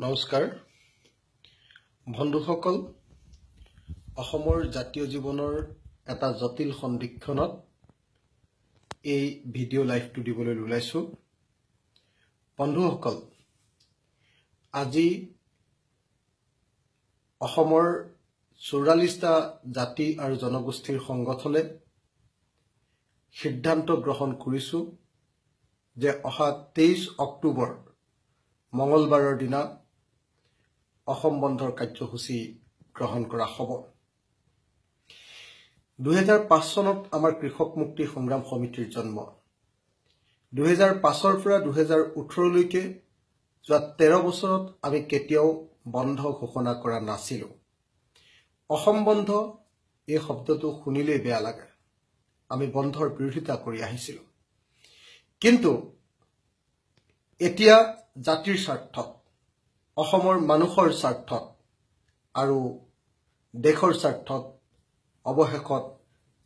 নমস্কাৰ বন্ধুসকল অসমৰ জাতীয় জীৱনৰ এটা জটিল সন্ধিক্ষণত এই ভিডিঅ' লাইভটো দিবলৈ ওলাইছো বন্ধুসকল আজি অসমৰ 44টা জাতি আৰু জনগোষ্ঠীৰ সংগঠনে সিদ্ধান্ত গ্ৰহণ কৰিছো যে অহা 23 অক্টোবৰ মঙলবাৰৰ দিনা অসম বন্ধৰ কাৰ্যসূচী গ্ৰহণ কৰা হ'ব 2005 চনত আমাৰ কৃষক মুক্তি সংগ্ৰাম সমিতিৰ জন্ম 2005 পৰা 2018 লৈকে যোৱা 13 বছৰত আমি কেতিয়াও বন্ধ ঘোষণা কৰা নাছিলো অসম বন্ধ এই শব্দটো শুনিলে বেয়া লাগে আমি বন্ধৰ বিৰোধিতা কৰি আহিছিলো কিন্তু এতিয়া জাতিৰ স্বাৰ্থত অসমৰ মানুহৰ স্বাৰ্থত আৰু দেশৰ স্বাৰ্থত অৱশেষত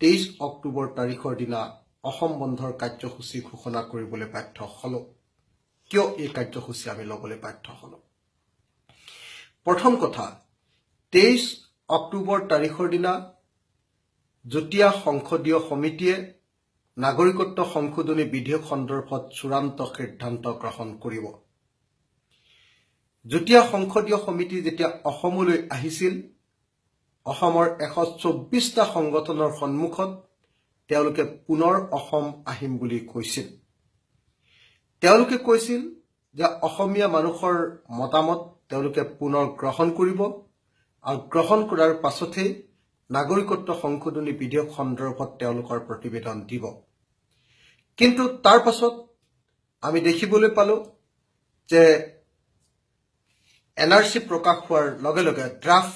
23 অক্টোবৰ তাৰিখৰ দিনা অসম বন্ধৰ কাৰ্যসূচী ঘোষণা কৰিবলৈ বাধ্য হলো কিয় এই কাৰ্যসূচী আমি ল'বলৈ বাধ্য হলো প্ৰথম কথা 23 অক্টোবৰ তাৰিখৰ দিনা যুটীয়া সংসদীয় সমিতিয়ে নাগৰিকত্ব সংশোধনী বিধেয়ক সন্দৰ্ভত চূড়ান্ত সিদ্ধান্ত গ্ৰহণ কৰিব যুটীয়া সংসদীয় সমিতি যেতিয়া অসমলৈ আহিছিল অসমৰ 124টা সংগঠনৰ সন্মুখত তেওঁলোকে পুনৰ অসম আহিম বুলি কৈছিল তেওঁলোকে কৈছিল যে অসমীয়া মানুহৰ মতামত তেওঁলোকে পুনৰ গ্ৰহণ কৰিব আৰু গ্ৰহণ কৰাৰ পাছতে নাগৰিকত্ব সংশোধনী বিধেয়ক সন্দৰ্ভত তেওঁলোকৰ প্ৰতিবেদন দিব কিন্তু তাৰ পাছত আমি দেখিবলৈ পালো যে এনআৰসি প্ৰকাশ হোৱাৰ লগে লগে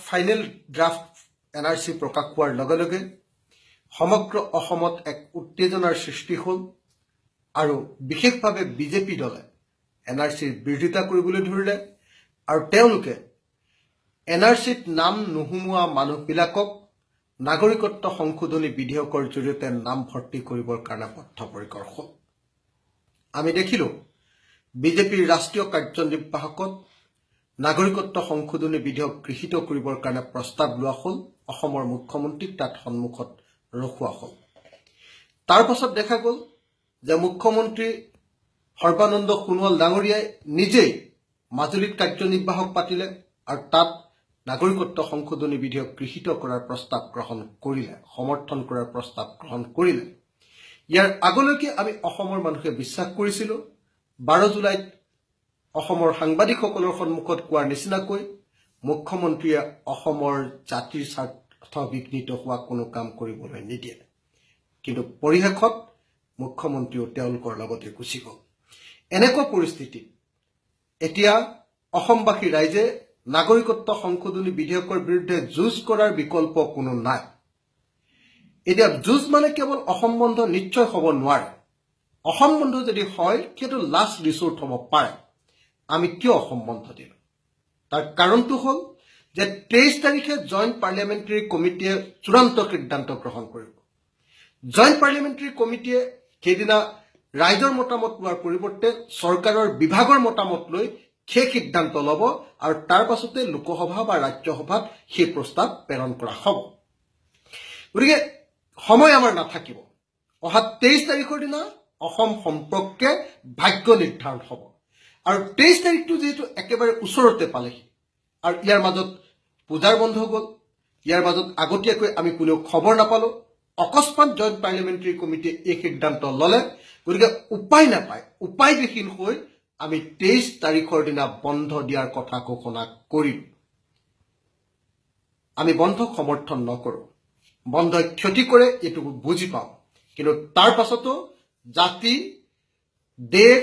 ফাইনেল ড্ৰাফট এনআৰসি প্ৰকাশ হোৱাৰ লগে লগে সমগ্ৰ অসমত এক উত্তেজনাৰ সৃষ্টি হ'ল আৰু বিশেষভাৱে বিজেপি দলে এনআৰসিৰ বিৰোধিতা কৰিবলৈ ধৰিলে আৰু তেওঁলোকে এনআৰসিত নাম নোহোমোৱা মানুহবিলাকক নাগৰিকত্ব সংশোধনী বিধেয়কৰ জৰিয়তে নাম ভৰ্তি কৰিবৰ কাৰণে বদ্ধপৰিকৰ হ'ল আমি দেখিলো বিজেপিৰ ৰাষ্ট্ৰীয় কাৰ্যনিৰ্বাহকত নাগৰিকত্ব সংশোধনী বিধেয়ক গৃহীত কৰিবৰ কাৰণে প্ৰস্তাৱ লোৱা হ'ল অসমৰ মুখ্যমন্ত্ৰীক তাত সন্মুখত ৰখোৱা হ'ল তাৰ পাছত দেখা গ'ল যে মুখ্যমন্ত্ৰী সৰ্বানন্দ সোণোৱাল ডাঙৰীয়াই নিজেই মাজুলীত কাৰ্যনিৰ্বাহক পাতিলে আৰু তাত নাগৰিকত্ব সংশোধনী বিধেয়ক গৃহীত কৰাৰ প্ৰস্তাৱ গ্ৰহণ কৰিলে সমৰ্থন কৰাৰ প্ৰস্তাৱ গ্ৰহণ কৰিলে ইয়াৰ আগলৈকে আমি অসমৰ মানুহে বিশ্বাস কৰিছিলো 12 জুলাইত অসমৰ সাংবাদিকসকলৰ সন্মুখত কোৱাৰ নিচিনাকৈ মুখ্যমন্ত্ৰীয়ে অসমৰ জাতিৰ স্বাৰ্থ বিঘ্নিত হোৱা কোনো কাম কৰিবলৈ নিদিয়ে কিন্তু পৰিশেষত মুখ্যমন্ত্ৰীও তেওঁলোকৰ লগতে গুচি গ'ল এনেকুৱা পৰিস্থিতিত এতিয়া অসমবাসী ৰাইজে নাগৰিকত্ব সংশোধনী বিধেয়কৰ বিৰুদ্ধে যুঁজ কৰাৰ বিকল্প কোনো নাই এতিয়া যুঁজ মানে কেৱল অসম বন্ধ নিশ্চয় হ'ব নোৱাৰে অসম বন্ধ যদি হয় সেইটো লাষ্ট ৰিসোৰ্ট হ'ব পাৰে আমি কিয় অসম বন্ধ দিলো তাৰ কাৰণটো হ'ল যে 23 তাৰিখে জইণ্ট পাৰ্লিয়ামেণ্টাৰী কমিটিয়ে চূড়ান্ত সিদ্ধান্ত গ্ৰহণ কৰিব জইণ্ট পাৰ্লিয়ামেণ্টাৰী কমিটিয়ে সেইদিনা ৰাইজৰ মতামত লোৱাৰ পৰিৱৰ্তে চৰকাৰৰ বিভাগৰ মতামত লৈ সেই সিদ্ধান্ত ল'ব আৰু তাৰ পাছতে লোকসভা বা ৰাজ্যসভাত সেই প্ৰস্তাৱ প্ৰেৰণ কৰা হ'ব গতিকে সময় আমাৰ নাথাকিব অহা 23 তাৰিখৰ দিনা অসম সম্পৰ্কে ভাগ্য নিৰ্ধাৰণ হ'ব আৰু 23 তাৰিখটো যেহেতু একেবাৰে ওচৰতে পালেহি আৰু ইয়াৰ মাজত পূজাৰ বন্ধ গ'ল ইয়াৰ মাজত আগতীয়াকৈ আমি কোনেও খবৰ নাপালো অকস্মাত জইণ্ট পাৰ্লিয়ামেণ্টাৰী কমিটিয়ে এই সিদ্ধান্ত ল'লে গতিকে উপায়বিহীন হৈ আমি 23 তাৰিখৰ দিনা বন্ধ দিয়াৰ কথা ঘোষণা কৰিলো আমি বন্ধক সমৰ্থন নকৰো বন্ধই ক্ষতি কৰে এইটো বুজি পাওঁ কিন্তু তাৰ পাছতো জাতি দেশ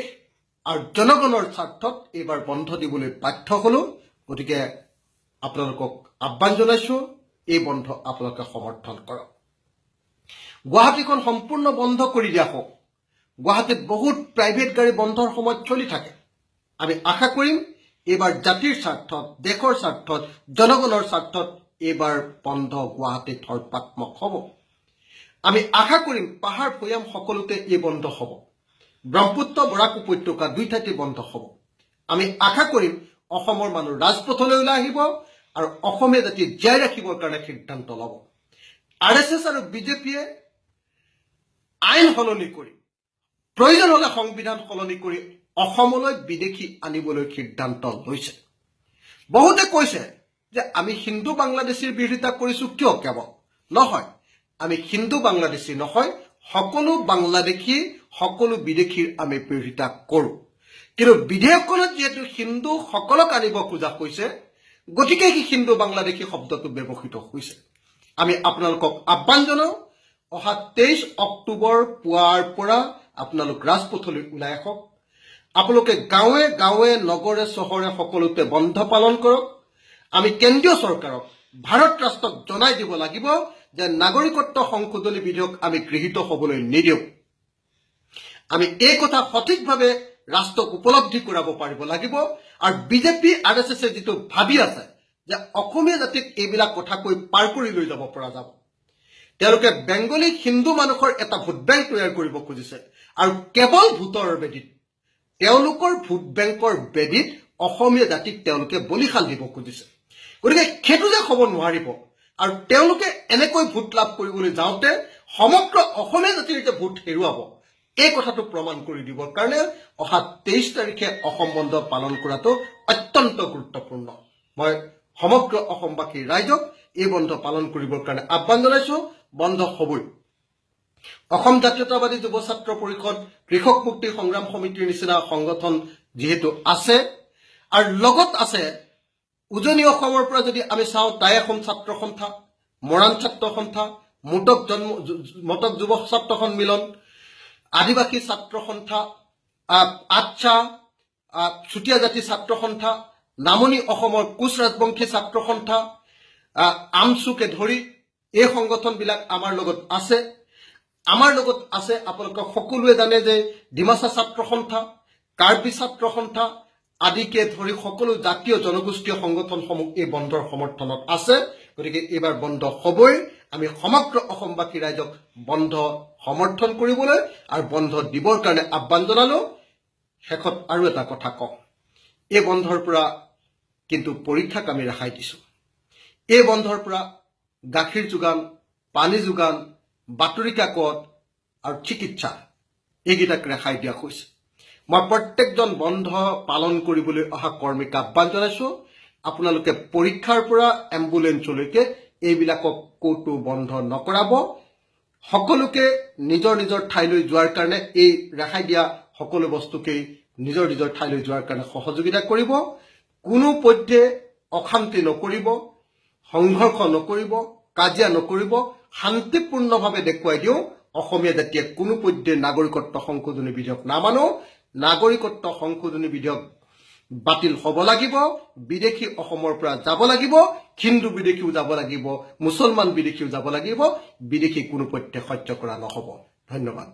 আৰু জনগণৰ স্বাৰ্থত এইবাৰ বন্ধ দিবলৈ বাধ্য হলো গতিকে আপোনালোকক আহ্বান জনাইছো এই বন্ধ আপোনালোকে সমৰ্থন কৰক গুৱাহাটীখন সম্পূৰ্ণ বন্ধ কৰি দিয়া হওক গুৱাহাটীত বহুত প্ৰাইভেট গাড়ী বন্ধৰ সময়ত চলি থাকে আমি আশা কৰিম এইবাৰ জাতিৰ স্বাৰ্থত দেশৰ স্বাৰ্থত জনগণৰ স্বাৰ্থত এইবাৰ বন্ধ গুৱাহাটীত সৰ্বাত্মক হ'ব আমি আশা কৰিম পাহাৰ ভৈয়াম সকলোতে এই বন্ধ হ'ব ব্ৰহ্মপুত্ৰ বৰাক উপত্যকা দুই ঠাইতে বন্ধ হ'ব আমি আশা কৰিম অসমৰ মানুহ ৰাজপথলৈ ওলাই আহিব আৰু অসমীয়া জাতি জীয়াই ৰাখিবৰ কাৰণে সিদ্ধান্ত ল'ব RSS আৰু বিজেপিয়ে আইন সলনি কৰি প্ৰয়োজন হলে সংবিধান সলনি কৰি অসমলৈ বিদেশী আনিবলৈ সিদ্ধান্ত লৈছে বহুতে কৈছে যে আমি হিন্দু বাংলাদেশীৰ বিৰোধিতা কৰিছো কিয় কেৱল নহয় আমি হিন্দু বাংলাদেশী নহয় সকলো বাংলাদেশী সকলো বিদেশীৰ আমি বিৰোধিতা কৰো কিন্তু বিধেয়কখনত যেহেতু হিন্দু সকলক আনিব খোজা হৈছে গতিকে কি হিন্দু বাংলাদেশী শব্দটো ব্যৱহৃত হৈছে আমি আপোনালোকক আহ্বান জনাও অহা 23 অক্টোবৰ পুৱাৰ পৰা আপোনালোক ৰাজপথলৈ ওলাই আহক আপোনালোকে গাঁৱে গাঁৱে নগৰে চহৰে সকলোতে বন্ধ পালন কৰক আমি কেন্দ্ৰীয় চৰকাৰক ভাৰত ৰাষ্ট্ৰক জনাই দিব লাগিব যে নাগৰিকত্ব সংশোধনী বিধেয়ক আমি গৃহীত হ'বলৈ নিদিওঁ আমি এই কথা সঠিকভাৱে ৰাষ্ট্ৰক উপলব্ধি কৰাব পাৰিব লাগিব আৰু বিজেপি RSS যেটো ভাবি আছে যে অসমীয়া জাতিক এইবিলাক কথা কৈ পাৰ কৰি লৈ যাব পৰা যাব তেওঁলোকে বেংগলী হিন্দু মানুহৰ এটা ভোট বেংক তৈয়াৰ কৰিব খুজিছে আৰু কেৱল ভোটৰ বেদিত তেওঁলোকৰ ভোট বেংকৰ বেদিত অসমীয়া জাতিক তেওঁলোকে বলিশাল দিব খুজিছে গতিকে খেতু যে হ'ব নোৱাৰিব আৰু তেওঁলোকে এনেকৈ ভোট লাভ কৰিবলৈ যাওঁতে সমগ্ৰ অসমীয়া জাতিৰ যে ভোট হেৰুৱাব এই কথাটো প্ৰমাণ কৰি দিবৰ কাৰণে অহা 23 তাৰিখে অসম বন্ধ পালন কৰাটো অত্যন্ত গুৰুত্বপূৰ্ণ মই সমগ্ৰ অসমবাসী ৰাইজক এই বন্ধ পালন কৰিবৰ কাৰণে আহ্বান জনাইছো বন্ধ হ'বই অসম জাতীয়তাবাদী যুৱ ছাত্ৰ পৰিষদ কৃষক মুক্তি সংগ্ৰাম সমিতিৰ নিচিনা সংগঠন যেহেতু আছে আৰু লগত আছে উজনি অসমৰ পৰা যদি আমি চাওঁ টাই অসম ছাত্ৰ সন্থা মৰাণ ছাত্ৰ সন্থা মটক যুৱ ছাত্ৰ সন্মিলন আদিবাসী ছাত্ৰ সন্থা আচ্ছা চুতীয়া জাতি ছাত্ৰ সন্থা নামনি অসমৰ কোচ ৰাজবংশী ছাত্ৰ সন্থা আমচুকে ধৰি এই সংগঠনবিলাক আমাৰ লগত আছে আপোনালোকে সকলোৱে জানে যে ডিমাচা ছাত্ৰ সন্থা কাৰ্বি ছাত্ৰ সন্থা আদিকে ধৰি সকলো জাতীয় জনগোষ্ঠীয় সংগঠনসমূহ এই বন্ধৰ সমৰ্থনত আছে গতিকে এইবাৰ বন্ধ হ'বই আমি সমগ্ৰ অসমবাসী ৰাইজক বন্ধ সমৰ্থন কৰিবলৈ আৰু বন্ধ দিবৰ কাৰণে আহ্বান জনালো শেষত আৰু এটা কথা কওঁ এই বন্ধৰ পৰা কিন্তু পৰীক্ষাক আমি ৰেহাই দিছো এই বন্ধৰ পৰা গাখীৰ যোগান পানী যোগান বাতৰি কাকত আৰু চিকিৎসা এইকেইটাক ৰেহাই দিয়া হৈছে মই প্ৰত্যেকজন বন্ধ পালন কৰিবলৈ অহা কৰ্মীক আহ্বান জনাইছো আপোনালোকে পৰীক্ষাৰ পৰা এম্বুলেন্সলৈকে এইবিলাকক কোটো বন্ধ নকৰাব সকলোকে নিজৰ নিজৰ ঠাইলৈ যোৱাৰ কাৰণে এই ৰেহাই দিয়া সকলো বস্তুকে নিজৰ নিজৰ ঠাইলৈ যোৱাৰ কাৰণে সহযোগিতা কৰিব কোনো পধ্যে অশান্তি নকৰিব সংঘৰ্ষ নকৰিব কাজিয়া নকৰিব শান্তিপূৰ্ণভাৱে দেখুৱাই দিওঁ অসমীয়া জাতিয়ে কোনো পধ্যে নাগৰিকত্ব সংশোধনী বিধেয়ক নামানো নাগৰিকত্ব সংশোধনী বিধেয়ক বাতিল হ'ব লাগিব বিদেশী অসমৰ পৰা যাব লাগিব হিন্দু বিদেশীও যাব লাগিব মুছলমান বিদেশীও যাব লাগিব বিদেশী কোনো পধ্যে সহ্য কৰা নহ'ব ধন্যবাদ